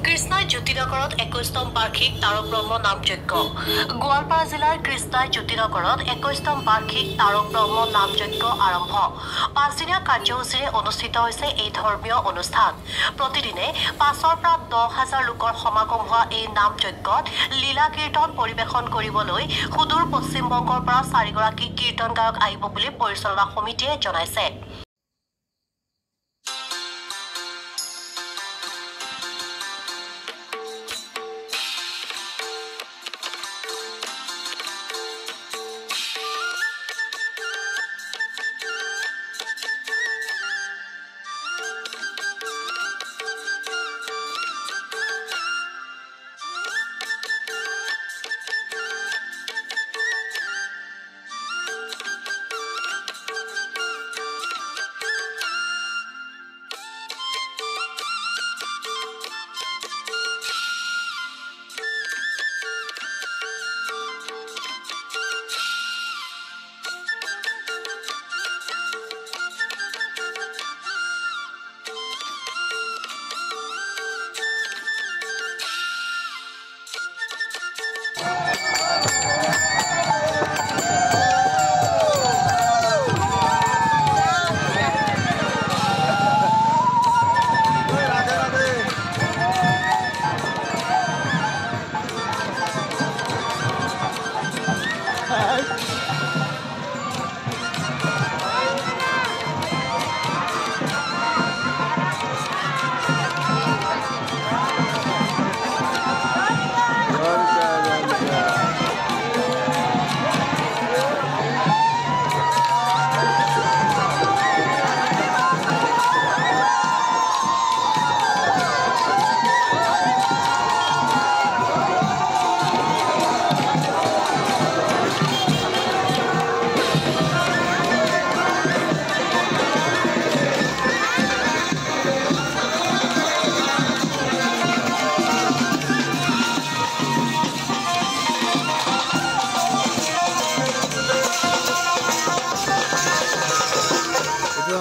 কৃষ্ণাই জ্যোতিনগৰত 21তম বাৰ্ষিক তাৰক ব্ৰহ্ম নামযজ্ঞ। গোৱালপাৰা জিলাৰ কৃষ্ণাই জ্যোতিনগৰত 21তম বাৰ্ষিক তাৰক ব্ৰহ্ম নামযজ্ঞ আৰম্ভ। 5দিনীয়া কাৰ্যসূচীৰে অনুষ্ঠিত হৈছে এই ধৰ্মীয় অনুষ্ঠান। প্ৰতিদিনে 5,000 পৰা 10,000 লোকৰ সমাগম হোৱা এই নামযজ্ঞত লীলা কীৰ্তন পৰিৱেশন কৰিবলৈ সুদূৰ পশ্চিমবংগৰ পৰা 4গৰাকী কীৰ্তন গায়ক আহিব বুলি পৰিচালনা সমিতিয়ে জনাইছে।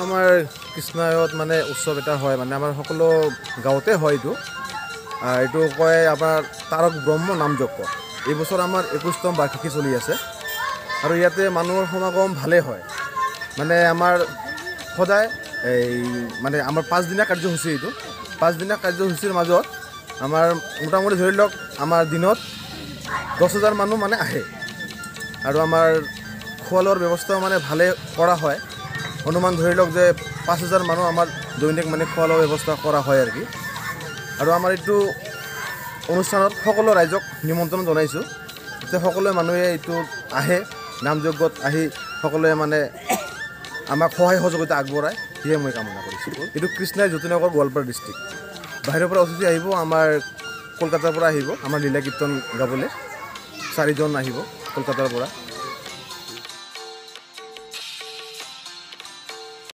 আমাৰ কৃষ্ণায়ত মানে উৎসৱ এটা হয়, মানে আমাৰ সকলো গাঁৱতে হয়। এইটো কয় আমাৰ তাৰক ব্ৰহ্ম নামযজ্ঞ। এই বছৰ আমাৰ 21তম বাৰ্ষিকী চলি আছে আৰু ইয়াতে মানুহৰ সমাগম ভালেই হয়। মানে আমাৰ সদায় মানে আমাৰ 5দিনীয়া কাৰ্যসূচী। এইটো 5দিনীয়া কাৰ্যসূচীৰ মাজত আমাৰ মোটামুটি ধৰি লওক আমাৰ দিনত 10,000 মানুহ মানে আহে আৰু আমাৰ খোৱা লোৱাৰ ব্যৱস্থা মানে ভালে কৰা হয়। অনুমান ধৰি লওক যে 5,000 মানুহ আমাৰ দৈনিক মানে খোৱা লোৱাৰ ব্যৱস্থা কৰা হয় আৰু আমাৰ এইটো অনুষ্ঠানত সকলো ৰাইজক নিমন্ত্ৰণ জনাইছোঁ যে সকলো মানুহে এইটো আহে, নামযজ্ঞত আহি সকলোৱে মানে আমাক সহায় সহযোগিতা আগবঢ়ায়, সেয়ে মই কামনা কৰিছোঁ। এইটো কৃষ্ণাই জ্যোতিনগৰ গোৱালপাৰা ডিষ্ট্ৰিক্ট। বাহিৰৰ পৰা অতিথি আহিব, আমাৰ কলকাতাৰ পৰা আহিব আমাৰ লীলা কীৰ্তন গাবলৈ 4জন আহিব কলকাতাৰ পৰা।